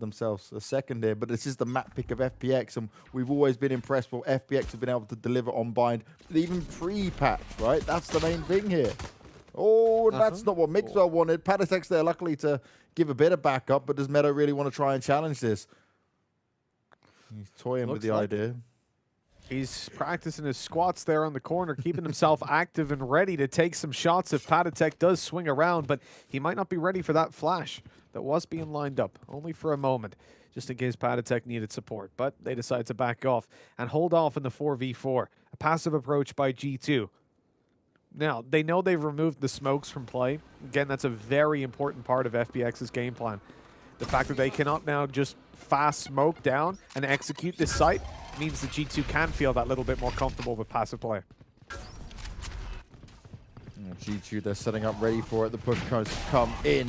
themselves a second here, but this is the map pick of FPX, and we've always been impressed with what FPX have been able to deliver on bind, even pre-patch, right? That's the main thing here. Oh, and that's not what Mixwell wanted. Patatek's there luckily to give a bit of backup, but does Meadow really want to try and challenge this? He's toying with the idea. He's practicing his squats there on the corner, keeping himself active and ready to take some shots if Patatek does swing around, but he might not be ready for that flash that was being lined up, only for a moment, just in case Patatek needed support. But they decide to back off and hold off in the 4v4. A passive approach by G2. Now, they know they've removed the smokes from play. Again, that's a very important part of FPX's game plan. The fact that they cannot now just fast smoke down and execute this site means that G2 can feel that little bit more comfortable with passive play. G2, they're setting up ready for it. The push comes come in.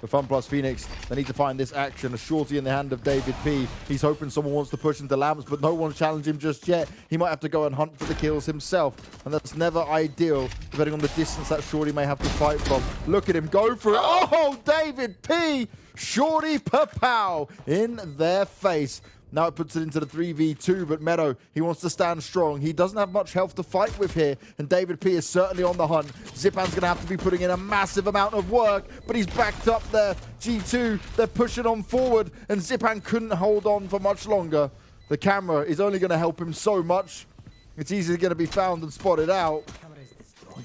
The FunPlus Phoenix, they need to find this action. A shorty in the hand of David P. He's hoping someone wants to push into Lamps, but no one's challenged him just yet. He might have to go and hunt for the kills himself, and that's never ideal, depending on the distance that shorty may have to fight from. Look at him go for it. Oh, David P. Shorty pa-pow in their face. Now it puts it into the 3v2, but Meadow, he wants to stand strong. He doesn't have much health to fight with here, and David P is certainly on the hunt. Zipan's going to have to be putting in a massive amount of work, but he's backed up there. G2, they're pushing on forward, and Zipan couldn't hold on for much longer. The camera is only going to help him so much. It's easily going to be found and spotted out.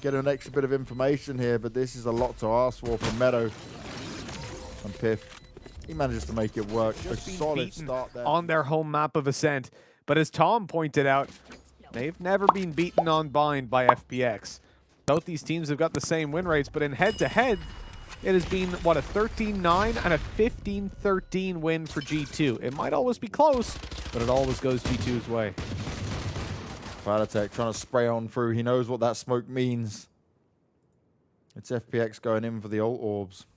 Get an extra bit of information here, but this is a lot to ask for from Meadow. And Piff, he manages to make it work. A solid start there. On their home map of Ascent. But as Tom pointed out, they've never been beaten on bind by FPX. Both these teams have got the same win rates, but in head-to-head, it has been, what, a 13-9 and a 15-13 win for G2. It might always be close, but it always goes G2's way. Patatek trying to spray on through. He knows what that smoke means. It's FPX going in for the ult orbs.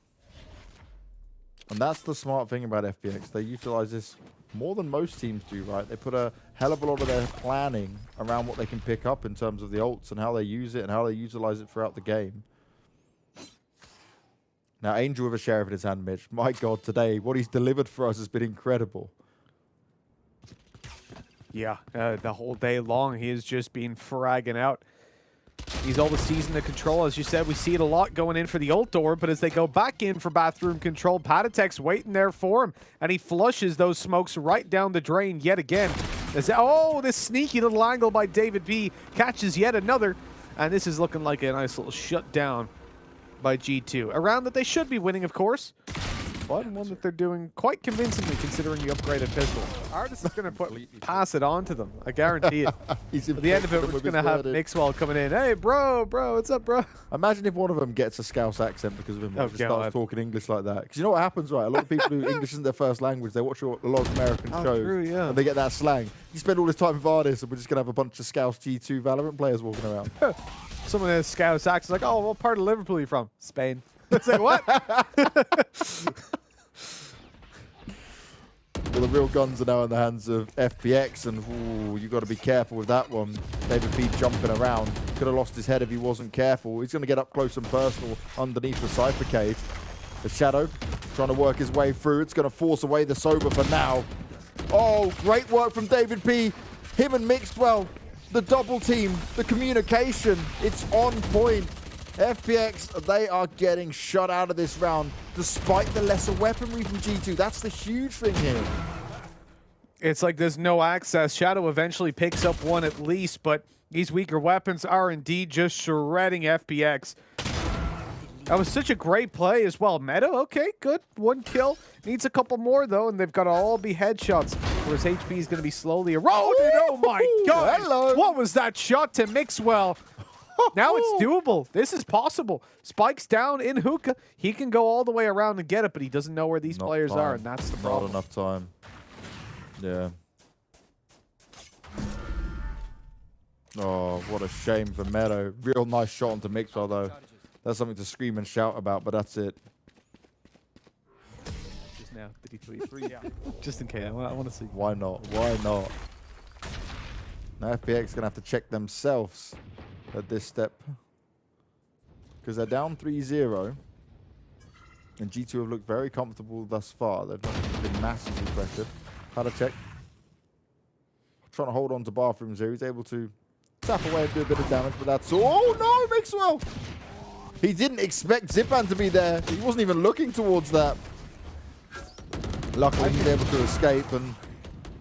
And that's the smart thing about FPX. They utilize this more than most teams do, right? They put a hell of a lot of their planning around what they can pick up in terms of the ults and how they use it and how they utilize it throughout the game. Now, Angel with a sheriff in his hand, Mitch. My God, today, what he's delivered for us has been incredible. Yeah, the whole day long, he has just been fragging out. He's all the season to control. As you said, we see it a lot going in for the ult door, but as they go back in for bathroom control, Patatek's waiting there for him, and he flushes those smokes right down the drain yet again. Oh, this sneaky little angle by David B catches yet another, and this is looking like a nice little shutdown by G2. A round that they should be winning, of course, but one that they're doing quite convincingly considering the upgraded pistol. Artis is going to pass it on to them. I guarantee it. At the end of it, we're just going to have Mixwell coming in. Hey, bro, what's up, bro? Imagine if one of them gets a Scouse accent because of him. Just starts talking English like that. Because you know what happens, right? A lot of people who English isn't their first language, they watch a lot of American shows. True, yeah. And they get that slang. You spend all this time with Artis, and we're just going to have a bunch of Scouse G2 Valorant players walking around. Someone in a Scouse accent like, oh, what part of Liverpool are you from? Spain. It's like, what? Well, the real guns are now in the hands of FPX, and ooh, you got to be careful with that one. David P jumping around. Could have lost his head if he wasn't careful. He's going to get up close and personal underneath the Cypher Cave. The Shadow trying to work his way through. It's going to force away the Sober for now. Oh, great work from David P. Him and Mixwell, the double team, the communication, it's on point. FPX, they are getting shut out of this round despite the lesser weaponry from G2. That's the huge thing here. It's like there's no access. Shadow eventually picks up one at least, but these weaker weapons are indeed just shredding FPX. That was such a great play as well. Meadow, okay, good. One kill. Needs a couple more, though, and they've got to all be headshots, where his HP is going to be slowly eroded. Oh, my God. Hello. What was that shot to Mixwell? Now it's doable. This is possible. Spike's down in hookah. He can go all the way around and get it, but he doesn't know where these players are, and that's the problem. Not enough time. Yeah. Oh, what a shame for Meadow. Real nice shot onto Mixwell, though. That's something to scream and shout about, but that's it. Just now, did he tweet 3? Yeah. Just in case. I want to see. Why not? Why not? Now FPX going to have to check themselves at this step, because they're down 3-0. And G2 have looked very comfortable thus far. They've not been massively pressured. Padacek trying to hold on to Bathrooms here. He's able to tap away and do a bit of damage, but that's all. Oh no, Mixwell! He didn't expect Zipan to be there. He wasn't even looking towards that. Luckily, he's able to escape, and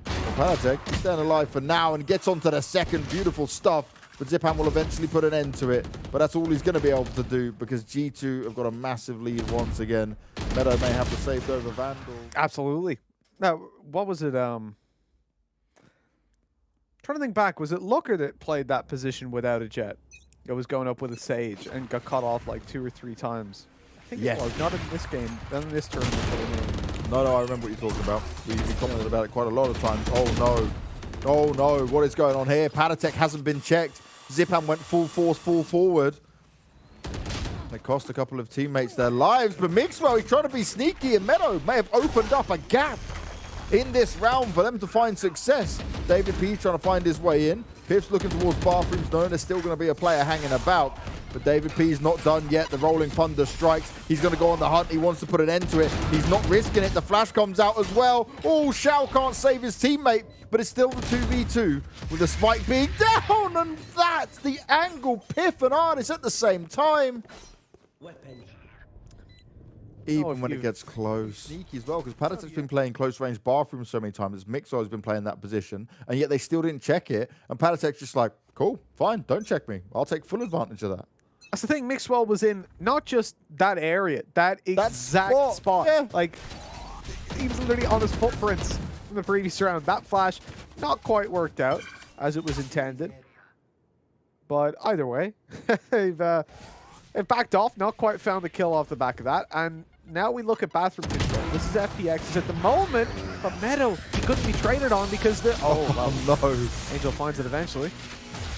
Padacek, he's staying alive for now and gets onto the second. Beautiful stuff. But Zipan will eventually put an end to it. But that's all he's going to be able to do because G2 have got a massive lead once again. Meadow may have the saved over Vandal. Absolutely. Now, what was it? Trying to think back. Was it Looker that played that position without a jet? It was going up with a Sage and got cut off like 2 or 3 times. I think it was. Not in this game. Not in this tournament. No, I remember what you're talking about. We commented about it quite a lot of times. Oh, no. Oh, no. What is going on here? Padacek hasn't been checked. Zipan went full force, full forward. It cost a couple of teammates their lives, but Mixwell, he's trying to be sneaky, and Meadow may have opened up a gap in this round for them to find success. David P trying to find his way in. Pips looking towards Bathrooms, knowing there's still going to be a player hanging about. But David P's not done yet. The Rolling Thunder strikes. He's going to go on the hunt. He wants to put an end to it. He's not risking it. The flash comes out as well. Oh, Shao can't save his teammate, but it's still the 2v2 with the spike being down. And that's the angle. Piff and Artis at the same time. Even when it gets close. Sneaky as well, because Padacek's been playing close range Bathroom so many times. Mixwell has been playing that position, and yet they still didn't check it. And Padacek's just like, cool, fine, don't check me. I'll take full advantage of that. That's the thing. Mixwell was in not just that area, that exact spot. Yeah. Like, he was literally on his footprints from the previous round. That flash not quite worked out as it was intended. But either way, they've backed off, not quite found the kill off the back of that. And now we look at Bathroom Control. This is FPX at the moment, but Meadow, he couldn't be traded on because the... Oh, no. Angel finds it eventually.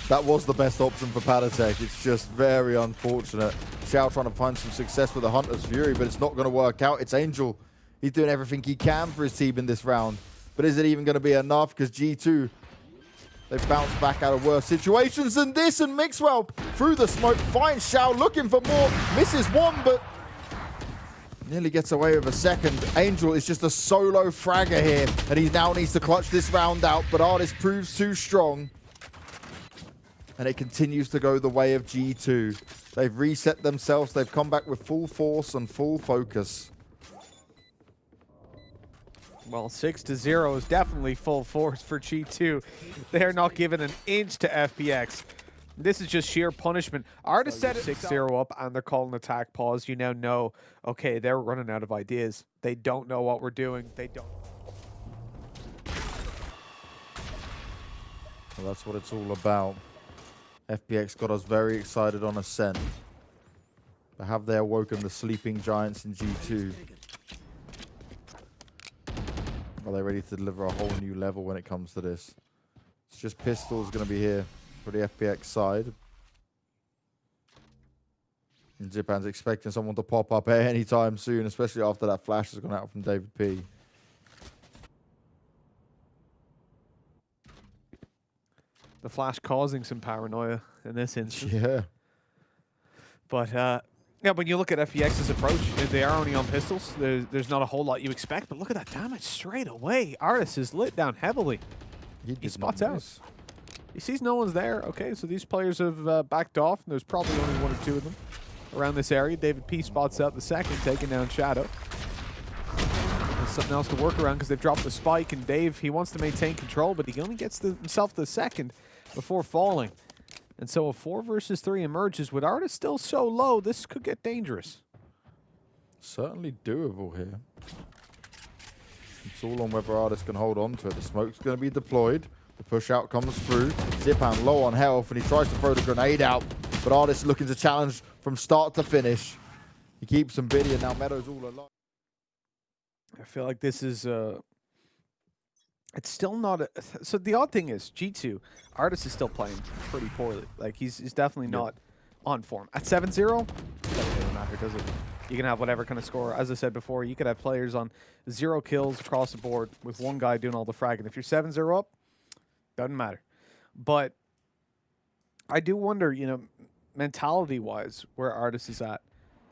That was the best option for Padacek. It's just very unfortunate. Xiao trying to find some success with the Hunter's Fury, but it's not going to work out. It's Angel. He's doing everything he can for his team in this round. But is it even going to be enough? Because G2, they've bounced back out of worse situations than this. And Mixwell, through the smoke, finds Xiao looking for more. Misses one, but nearly gets away with a second. Angel is just a solo fragger here. And he now needs to clutch this round out. But Artis proves too strong. And it continues to go the way of G2. They've reset themselves. They've come back with full force and full focus. Well, 6-0 is definitely full force for G2. They're not giving an inch to FPX. This is just sheer punishment. Artis set it 6-0 up, and they're calling attack pause. You now know, okay, they're running out of ideas. They don't know what we're doing. They don't. Well, that's what it's all about. FPX got us very excited on Ascent. But have they awoken the sleeping giants in G2? Are they ready to deliver a whole new level when it comes to this? It's just Pistol's going to be here for the FPX side. And Zipan's expecting someone to pop up anytime soon, especially after that flash has gone out from David P. The flash causing some paranoia in this instance. Yeah. But, yeah, when you look at FPX's approach, they are only on pistols. There's not a whole lot you expect, but look at that damage straight away. Artis is lit down heavily. He spots out. He sees no one's there. Okay, so these players have backed off, and there's probably only 1 or 2 of them around this area. David P spots out the second, taking down Shadow. There's something else to work around because they've dropped the spike, and Dave, he wants to maintain control, but he only gets himself the second before falling. And so a 4 versus 3 emerges. With Artis still so low, this could get dangerous. Certainly doable here. It's all on whether Artis can hold on to it. The smoke's going to be deployed. The push out comes through. Zipan low on health, and he tries to throw the grenade out. But Artis looking to challenge from start to finish. He keeps him busy, and now Meadow's all alone. I feel like this is... It's still not a... So the odd thing is, G2, Artis is still playing pretty poorly. Like, he's definitely not on form. At 7-0, it doesn't really matter, does it? You can have whatever kind of score. As I said before, you could have players on 0 kills across the board with one guy doing all the fragging. If you're 7-0 up, doesn't matter. But I do wonder, you know, mentality-wise, where Artis is at.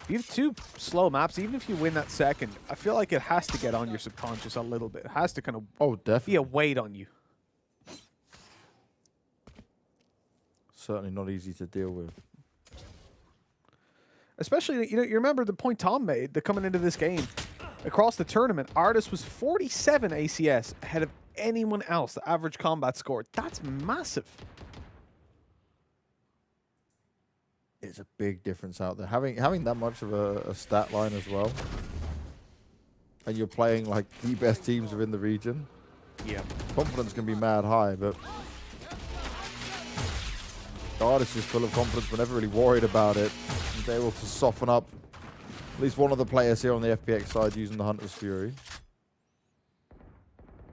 If you have 2 slow maps, even if you win that second, I feel like it has to get on your subconscious a little bit. It has to kind of definitely. be a weight on you. Certainly not easy to deal with. Especially, you remember the point Tom made that coming into this game, across the tournament, Artis was 47 ACS ahead of anyone else, the average combat score. That's massive. It's a big difference out there. Having that much of a stat line as well, and you're playing like the best teams within the region. Yeah. Confidence can be mad high, but the Artist is full of confidence. We're never really worried about it. He's able to soften up at least one of the players here on the FPX side using the Hunter's Fury.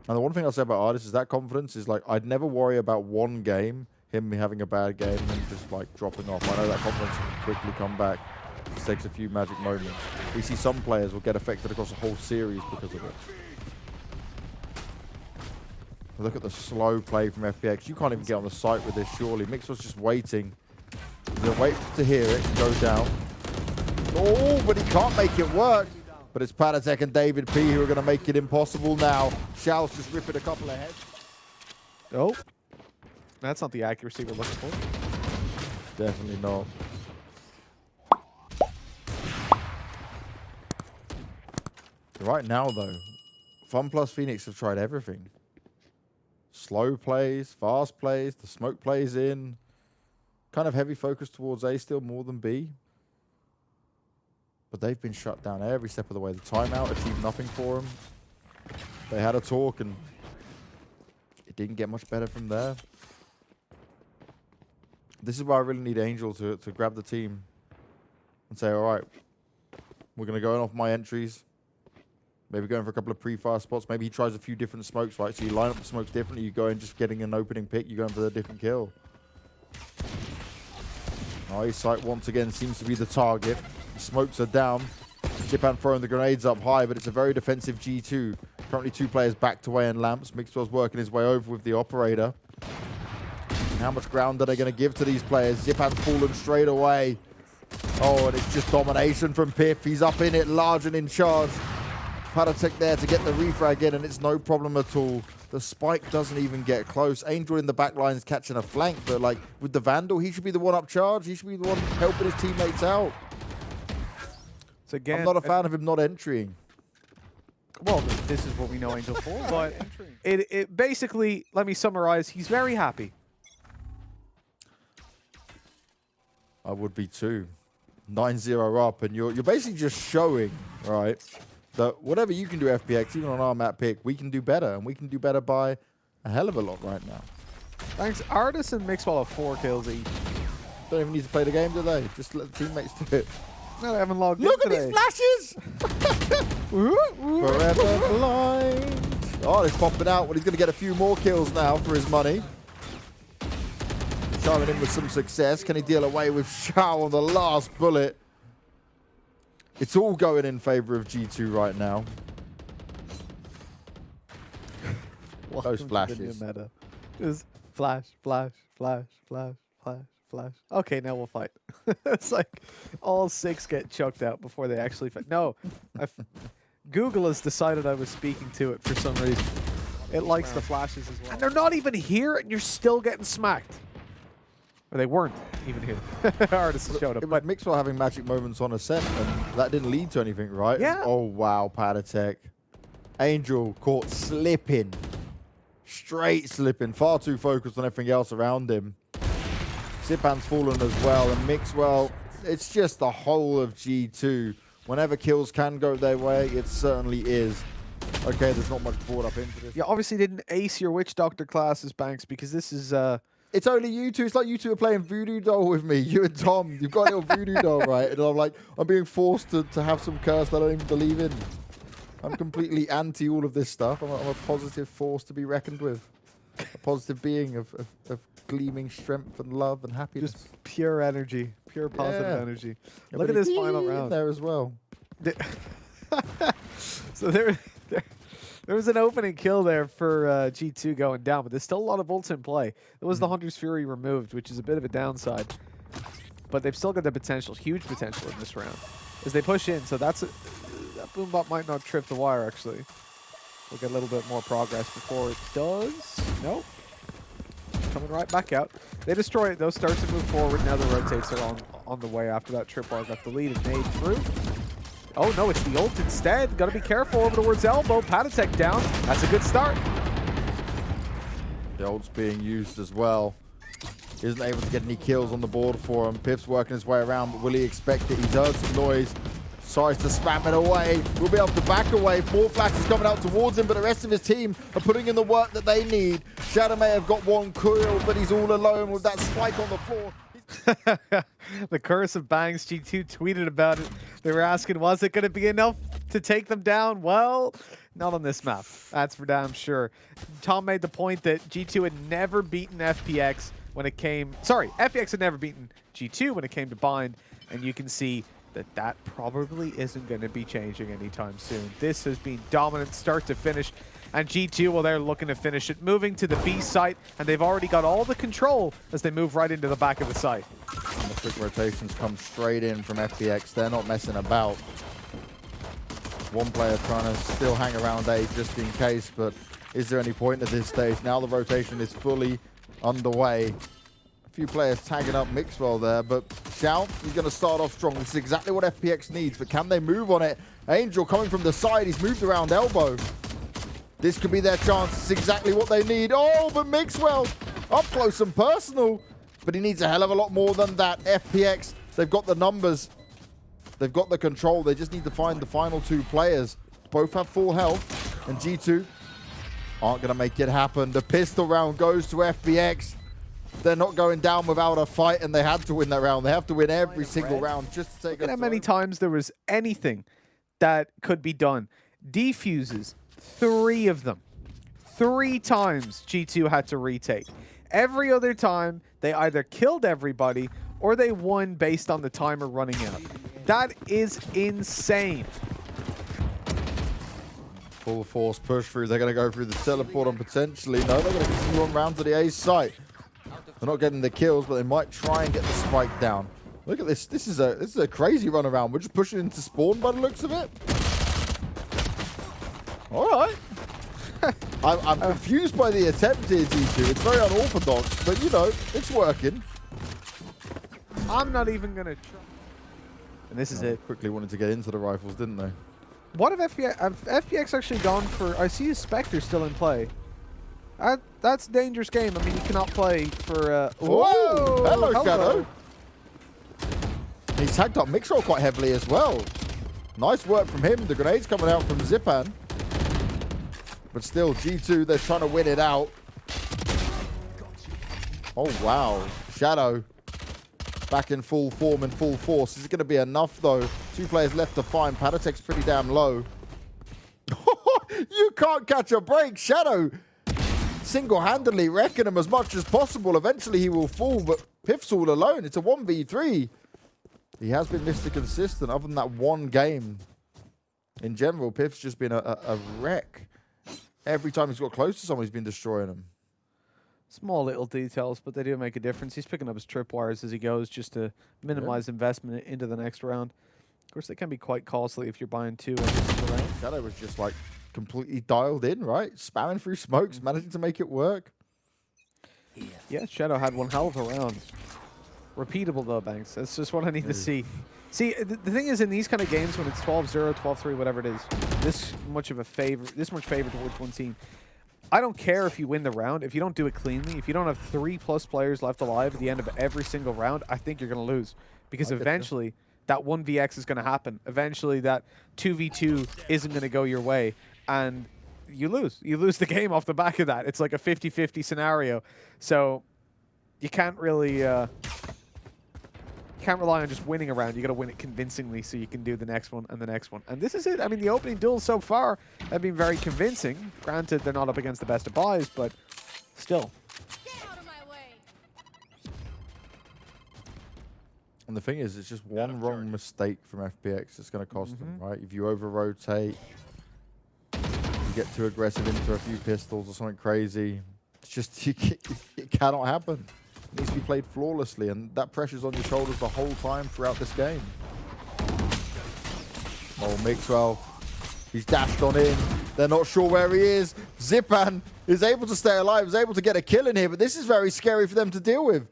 And the one thing I'll say about Artist is that confidence is like, I'd never worry about one game, him having a bad game and just like dropping off. I know that confidence can quickly come back. It takes a few magic moments. We see some players will get affected across a whole series because of it. Look at the slow play from FPX. You can't even get on the site with this, surely. Mixwell's just waiting. He's going to wait to hear it go down. Oh, but he can't make it work. But it's Patatek and David P who are going to make it impossible now. Shall's just ripping a couple of heads. Oh. That's not the accuracy we're looking for. Definitely not. Right now, though, FunPlus Phoenix have tried everything. Slow plays, fast plays, the smoke plays in. Kind of heavy focus towards A still more than B. But they've been shut down every step of the way. The timeout achieved nothing for them. They had a talk and it didn't get much better from there. This is why I really need Angel to grab the team and say, all right, we're going to go in off my entries. Maybe going for a couple of pre-fire spots. Maybe he tries a few different smokes, right? So you line up the smokes differently. You go in just getting an opening pick. You go in for a different kill. Nice sight once again seems to be the target. The smokes are down. Zipan throwing the grenades up high, but it's a very defensive G2. Currently 2 players backed away in lamps. Mixwell's working his way over with the operator. How much ground are they going to give to these players? Zipan's fallen straight away. Oh, and it's just domination from Piff. He's up in it, large and in charge. Patatek there to get the refrag in, and it's no problem at all. The spike doesn't even get close. Angel in the back line is catching a flank, but like with the Vandal, he should be the one up charge. He should be the one helping his teammates out. So again, I'm not a fan of him not entering. Well, this is what we know Angel for, but it basically, let me summarize, he's very happy. I would be too. 9-0 up, and you're basically just showing, right, that whatever you can do FPX, even on our map pick, we can do better, and we can do better by a hell of a lot right now. Thanks. Artis and Mixwell have 4 kills each. Don't even need to play the game, do they? Just let the teammates do it. No, they haven't logged Look in at today. these flashes! Forever blind. Oh, he's popping out. Well, he's going to get a few more kills now for his money. Charming in with some success. Can he deal away with Shao on the last bullet? It's all going in favor of G2 right now. Those flashes. Meta. Just flash, flash, flash, flash, flash, flash. Okay, now we'll fight. It's like all 6 get chucked out before they actually fight. No, Google has decided I was speaking to it for some reason. It likes the flashes as well. And they're not even here, and you're still getting smacked. Or they weren't even here. Artists showed up. It was Mixwell having magic moments on ascent, and that didn't lead to anything, right? Yeah. Oh, wow, Patatek. Angel caught slipping. Straight slipping. Far too focused on everything else around him. Zipan's fallen as well, and Mixwell, it's just the whole of G2. Whenever kills can go their way, it certainly is. Okay, there's not much brought up into this. You obviously didn't ace your Witch Doctor classes, Banks, because this is... It's only you two. It's like you two are playing Voodoo Doll with me. You and Tom. You've got a little Voodoo Doll, right? And I'm like, I'm being forced to have some curse that I don't even believe in. I'm completely anti all of this stuff. I'm a positive force to be reckoned with. A positive being of gleaming strength and love and happiness. Just pure energy. Pure positive energy. Yeah, Look at this final round. There as well. So there was an opening kill there for G2 going down, but there's still a lot of ults in play. There was the Hunter's Fury removed, which is a bit of a downside. But they've still got the potential, huge potential in this round. as they push in. So that's that boom bot might not trip the wire, actually. We'll get a little bit more progress before it does. Nope. Coming right back out. They destroy it, though, start to move forward. Now the rotates are on the way after that tripwire got the lead and made through. Oh, no, it's the ult instead. Got to be careful over towards elbow. Patatek down. That's a good start. The ult's being used as well. Isn't able to get any kills on the board for him. Piff's working his way around, but will he expect it? He's heard some noise. Tries to spam it away. Will be able to back away. 4 flashes coming out towards him, but the rest of his team are putting in the work that they need. Shadow may have got one coil, but he's all alone with that spike on the floor. The curse of bangs. G2 tweeted about it. They were asking, was it going to be enough to take them down? Well, not on this map. That's for damn sure. Tom made the point that G2 had never beaten FPX when it came... Sorry, FPX had never beaten G2 when it came to bind, and you can see that probably isn't going to be changing anytime soon. This has been dominant start to finish, and G2, well, they're looking to finish it, moving to the B site, and they've already got all the control as they move right into the back of the site. And the quick rotations come straight in from FPX. They're not messing about. One player trying to still hang around A just in case, but is there any point at this stage? Now the rotation is fully underway. A few players tagging up Mixwell there, but Xiao, he's going to start off strong. This is exactly what FPX needs, but can they move on it? Angel coming from the side. He's moved around elbow. This could be their chance. It's exactly what they need. Oh, but Mixwell up close and personal. But he needs a hell of a lot more than that. FPX, they've got the numbers. They've got the control. They just need to find the final 2 players. Both have full health. And G2 aren't going to make it happen. The pistol round goes to FPX. They're not going down without a fight, and they had to win that round. They have to win every single round just to take Look at how many times there was anything that could be done. Defuses, 3 of them. 3 times G2 had to retake. Every other time, they either killed everybody or they won based on the timer running out. That is insane. Full force push through. They're going to go through the teleport and potentially... No, they're going to continue on round to the A site. They're not getting the kills, but they might try and get the spike down. Look at this. This is a crazy run around. We're just pushing into spawn by the looks of it. All right. I'm confused by the attempt here, G2. It's very unorthodox, but, you know, it's working. I'm not even going to try. And this is it. Quickly wanted to get into the rifles, didn't they? What if FPX actually gone for... I see a Spectre still in play. That's a dangerous game. I mean, you cannot play for... Whoa! Hello, Shadow. He's tagged up Mixroll quite heavily as well. Nice work from him. The grenades coming out from Zipan. But still, G2, they're trying to win it out. Oh, wow. Shadow back in full form and full force. Is it going to be enough, though? 2 players left to find. Patatek's pretty damn low. You can't catch a break. Shadow single-handedly wrecking him as much as possible. Eventually, he will fall, but Piff's all alone. It's a 1v3. He has been Mr. Consistent other than that one game. In general, Piff's just been a wreck. Every time he's got close to someone, he's been destroying him. Small little details, but they do make a difference. He's picking up his tripwires as he goes just to minimize investment into the next round. Of course, they can be quite costly if you're buying 2 every single round. Shadow was just like completely dialed in, right? Spamming through smokes, managing to make it work. Yeah, Shadow had one hell of a round. Repeatable though, Banks. That's just what I need to see. See, the thing is, in these kind of games, when it's 12-0, 12-3, whatever it is, this much favor towards one team, I don't care if you win the round. If you don't do it cleanly, if you don't have 3+ players left alive at the end of every single round, I think you're going to lose. Because eventually, that 1vx is going to happen. Eventually, that 2v2 isn't going to go your way. And you lose. You lose the game off the back of that. It's like a 50-50 scenario. So you can't really... can't rely on just winning a round. You got to win it convincingly so you can do the next one and the next one. And this is it. I mean, the opening duels so far have been very convincing. Granted, they're not up against the best of buys, but still. Get out of my way. And the thing is, it's just one wrong mistake from FPX that's going to cost them, right? If you over-rotate, you get too aggressive into a few pistols or something crazy, it's just, it cannot happen. It needs to be played flawlessly, and that pressure's on your shoulders the whole time throughout this game. Oh, Mixwell. He's dashed on in. They're not sure where he is. Zipan is able to stay alive, is able to get a kill in here, but this is very scary for them to deal with.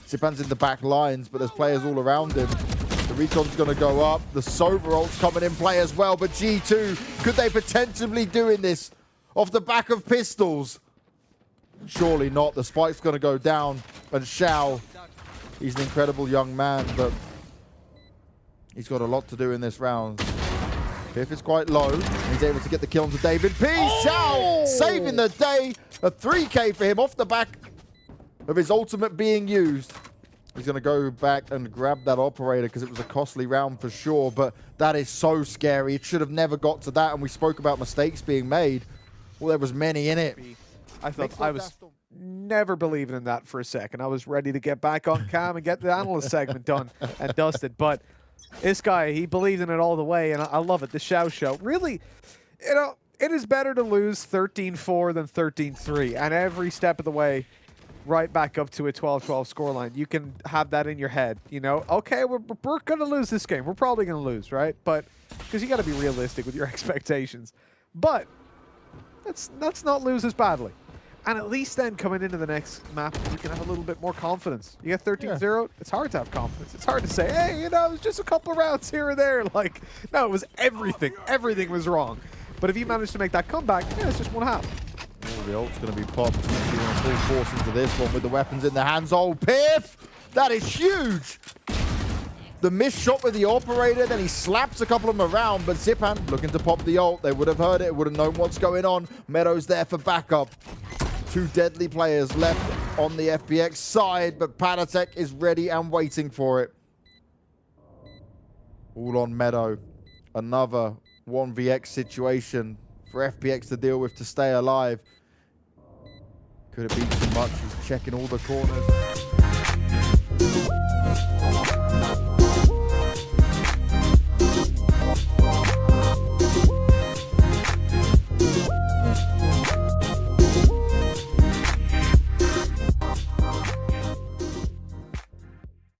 Zipan's in the back lines, but there's players all around him. The recon's going to go up. The Sova ult's coming in play as well, but G2, could they potentially doing this off the back of pistols? Surely not. The spike's going to go down, and Shao, he's an incredible young man, but he's got a lot to do in this round. Piff is quite low, and he's able to get the kill onto David P. Shao saving the day. A 3K for him off the back of his ultimate being used. He's going to go back and grab that operator because it was a costly round for sure, but that is so scary. It should have never got to that, and we spoke about mistakes being made. Well, there was many in it. I thought I was never believing in that for a second. I was ready to get back on cam and get the analyst segment done and dusted, but this guy, he believed in it all the way, and I love it. The Shao Show. Really, you know, it is better to lose 13-4 than 13-3, and every step of the way, right back up to a 12-12 scoreline. You can have that in your head, you know? Okay, we're going to lose this game. We're probably going to lose, right? But, because you got to be realistic with your expectations. But, let's not lose as badly. And at least then, coming into the next map, you can have a little bit more confidence. You get 13-0, it's hard to have confidence. It's hard to say, hey, you know, it was just a couple of rounds here or there. Like, no, it was everything. Everything was wrong. But if you manage to make that comeback, yeah, it's just one half. Oh, the ult's going to be popped. He's going to full force into this one with the weapons in the hands. Oh, Piff! That is huge! The missed shot with the operator, then he slaps a couple of them around, but Zipan looking to pop the ult. They would have heard it, would have known what's going on. Meadows there for backup. Two deadly players left on the FPX side, but Patatek is ready and waiting for it. All on Meadow. Another 1vx situation for FPX to deal with to stay alive. Could it be too much? He's checking all the corners.